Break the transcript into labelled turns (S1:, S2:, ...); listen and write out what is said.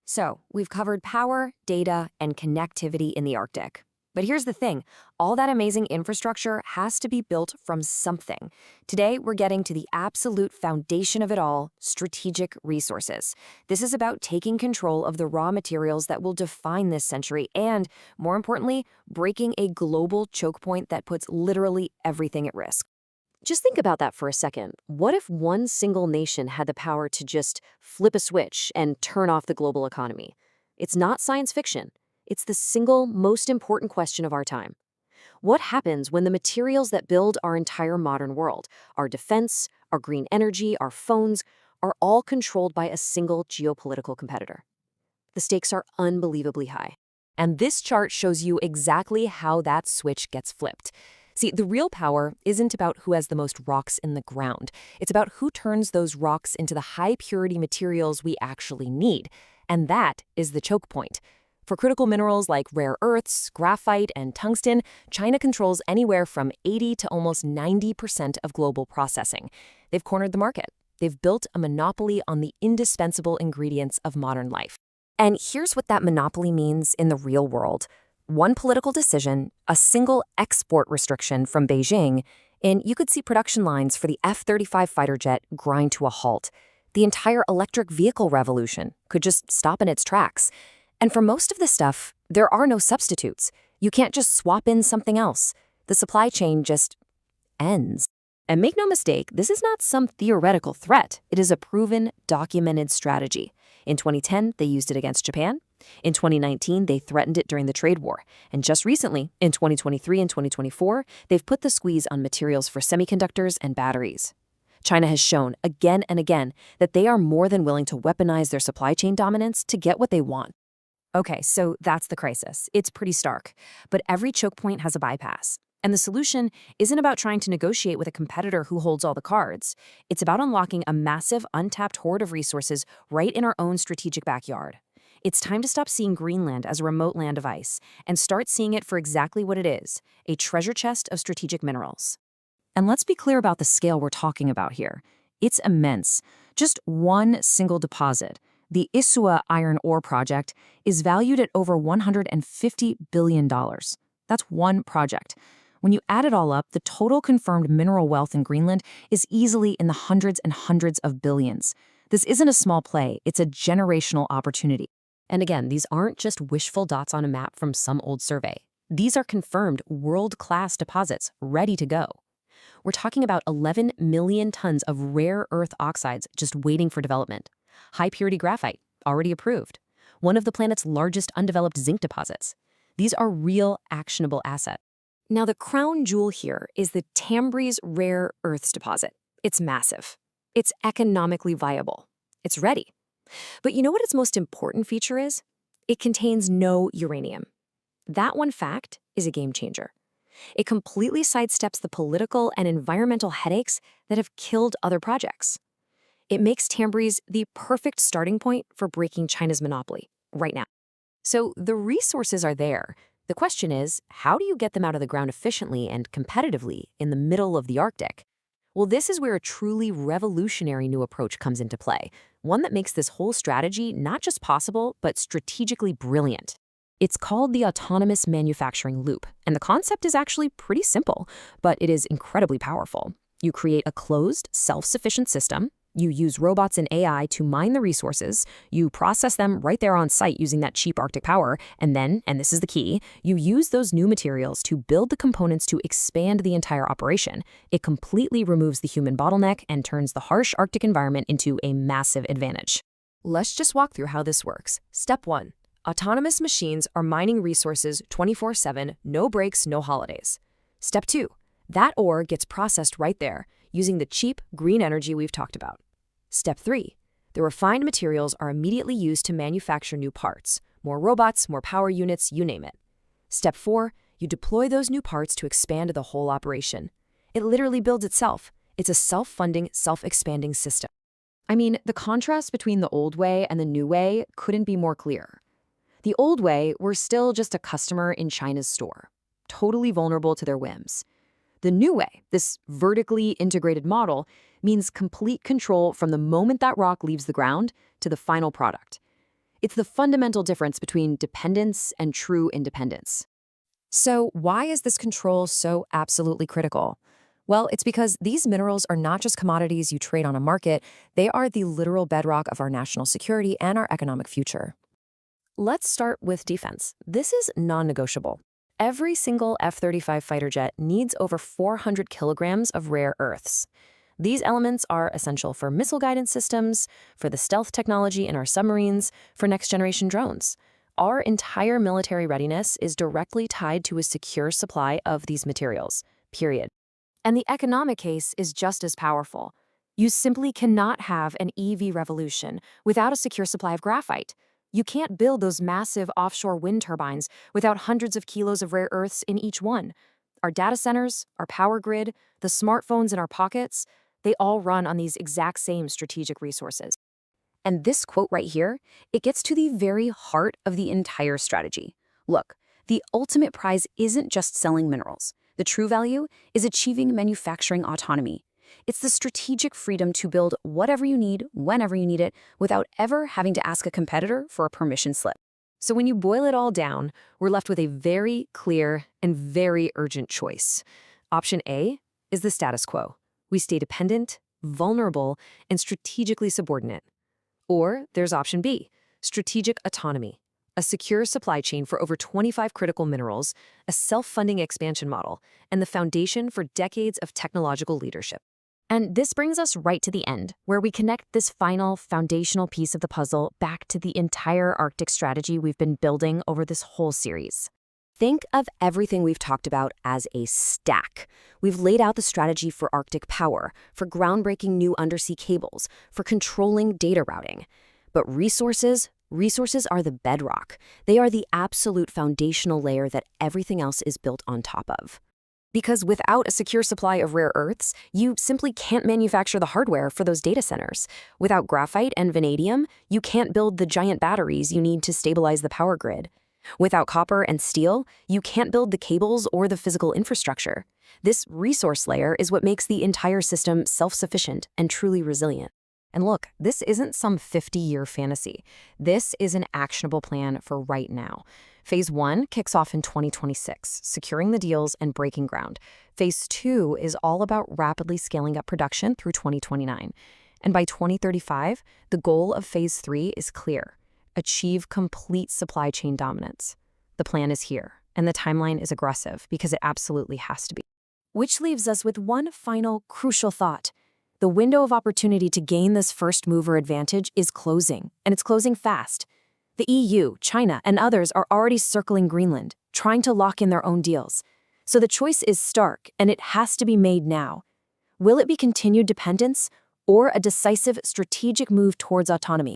S1: So, we've covered power, data, and connectivity in the Arctic. But here's the thing, all that amazing infrastructure has to be built from something. Today, we're getting to the absolute foundation of it all, strategic resources. This is about taking control of the raw materials that will define this century and, more importantly, breaking a global choke point that puts literally everything at risk.
S2: Just think about that for a second. What if one single nation had the power to just flip a switch and turn off the global economy? It's not science fiction. It's the single most important question of our time. What happens when the materials that build our entire modern world, our defense, our green energy, our phones, are all controlled by a single geopolitical competitor? The stakes are unbelievably high.
S1: And this chart shows you exactly how that switch gets flipped. See, the real power isn't about who has the most rocks in the ground. It's about who turns those rocks into the high-purity materials we actually need. And that is the choke point. For critical minerals like rare earths, graphite, and tungsten, China controls anywhere from 80 to almost 90% of global processing. They've cornered the market. They've built a monopoly on the indispensable ingredients of modern life. And here's what that monopoly means in the real world. One political decision, a single export restriction from Beijing, and you could see production lines for the F-35 fighter jet grind to a halt. The entire electric vehicle revolution could just stop in its tracks. And for most of this stuff, there are no substitutes. You can't just swap in something else. The supply chain just ends. And make no mistake, this is not some theoretical threat. It is a proven, documented strategy. In 2010, they used it against Japan. In 2019, they threatened it during the trade war. And just recently, in 2023 and 2024, they've put the squeeze on materials for semiconductors and batteries. China has shown again and again that they are more than willing to weaponize their supply chain dominance to get what they want. Okay, so that's the crisis. It's pretty stark. But every choke point has a bypass. And the solution isn't about trying to negotiate with a competitor who holds all the cards. It's about unlocking a massive, untapped hoard of resources right in our own strategic backyard. It's time to stop seeing Greenland as a remote land of ice and start seeing it for exactly what it is, a treasure chest of strategic minerals. And let's be clear about the scale we're talking about here. It's immense. Just one single deposit, the Isua iron ore project, is valued at over $150 billion. That's one project. When you add it all up, the total confirmed mineral wealth in Greenland is easily in the hundreds and hundreds of billions. This isn't a small play, it's a generational opportunity. And again, these aren't just wishful dots on a map from some old survey. These are confirmed world-class deposits ready to go. We're talking about 11 million tons of rare earth oxides just waiting for development. High-purity graphite, already approved. One of the planet's largest undeveloped zinc deposits. These are real, actionable assets. Now, the crown jewel here is the Tambries Rare Earths deposit. It's massive. It's economically viable. It's ready. But you know what its most important feature is? It contains no uranium. That one fact is a game changer. It completely sidesteps the political and environmental headaches that have killed other projects. It makes Tambries the perfect starting point for breaking China's monopoly right now. So the resources are there. The question is, how do you get them out of the ground efficiently and competitively in the middle of the Arctic? Well, this is where a truly revolutionary new approach comes into play, one that makes this whole strategy not just possible, but strategically brilliant. It's called the autonomous manufacturing loop, and the concept is actually pretty simple, but it is incredibly powerful. You create a closed, self-sufficient system. You use robots and AI to mine the resources, you process them right there on site using that cheap Arctic power, and then, and this is the key, you use those new materials to build the components to expand the entire operation. It completely removes the human bottleneck and turns the harsh Arctic environment into a massive advantage. Let's just walk through how this works. Step 1. Autonomous machines are mining resources 24/7, no breaks, no holidays. Step 2. That ore gets processed right there, using the cheap green energy we've talked about. Step 3. The refined materials are immediately used to manufacture new parts. More robots, more power units, you name it. Step 4. You deploy those new parts to expand the whole operation. It literally builds itself. It's a self-funding, self-expanding system. I mean, the contrast between the old way and the new way couldn't be more clear. The old way, we're still just a customer in China's store, totally vulnerable to their whims. The new way, this vertically integrated model, means complete control from the moment that rock leaves the ground to the final product.
S2: It's the fundamental difference between dependence and true independence.
S1: So why is this control so absolutely critical? Well, it's because these minerals are not just commodities you trade on a market, they are the literal bedrock of our national security and our economic future. Let's start with defense. This is non-negotiable. Every single F-35 fighter jet needs over 400 kilograms of rare earths. These elements are essential for missile guidance systems, for the stealth technology in our submarines, for next-generation drones. Our entire military readiness is directly tied to a secure supply of these materials, period. And the economic case is just as powerful. You simply cannot have an EV revolution without a secure supply of graphite. You can't build those massive offshore wind turbines without hundreds of kilos of rare earths in each one. Our data centers, our power grid, the smartphones in our pockets, they all run on these exact same strategic resources. And this quote right here, it gets to the very heart of the entire strategy. Look, the ultimate prize isn't just selling minerals. The true value is achieving manufacturing autonomy. It's the strategic freedom to build whatever you need, whenever you need it, without ever having to ask a competitor for a permission slip. So when you boil it all down, we're left with a very clear and very urgent choice. Option A is the status quo. We stay dependent, vulnerable, and strategically subordinate. Or there's option B, strategic autonomy, a secure supply chain for over 25 critical minerals, a self-funding expansion model, and the foundation for decades of technological leadership. And this brings us right to the end, where we connect this final foundational piece of the puzzle back to the entire Arctic strategy we've been building over this whole series. Think of everything we've talked about as a stack. We've laid out the strategy for Arctic power, for groundbreaking new undersea cables, for controlling data routing. But resources are the bedrock. They are the absolute foundational layer that everything else is built on top of. Because without a secure supply of rare earths, you simply can't manufacture the hardware for those data centers. Without graphite and vanadium, you can't build the giant batteries you need to stabilize the power grid. Without copper and steel, you can't build the cables or the physical infrastructure. This resource layer is what makes the entire system self-sufficient and truly resilient. And look, this isn't some 50-year fantasy. This is an actionable plan for right now. Phase 1 kicks off in 2026, securing the deals and breaking ground. Phase 2 is all about rapidly scaling up production through 2029. And by 2035, the goal of Phase 3 is clear: achieve complete supply chain dominance. The plan is here, and the timeline is aggressive because it absolutely has to be. Which leaves us with one final crucial thought. The window of opportunity to gain this first mover advantage is closing, and it's closing fast. The EU, China, and others are already circling Greenland, trying to lock in their own deals. So the choice is stark, and it has to be made now. Will it be continued dependence or a decisive strategic move towards autonomy?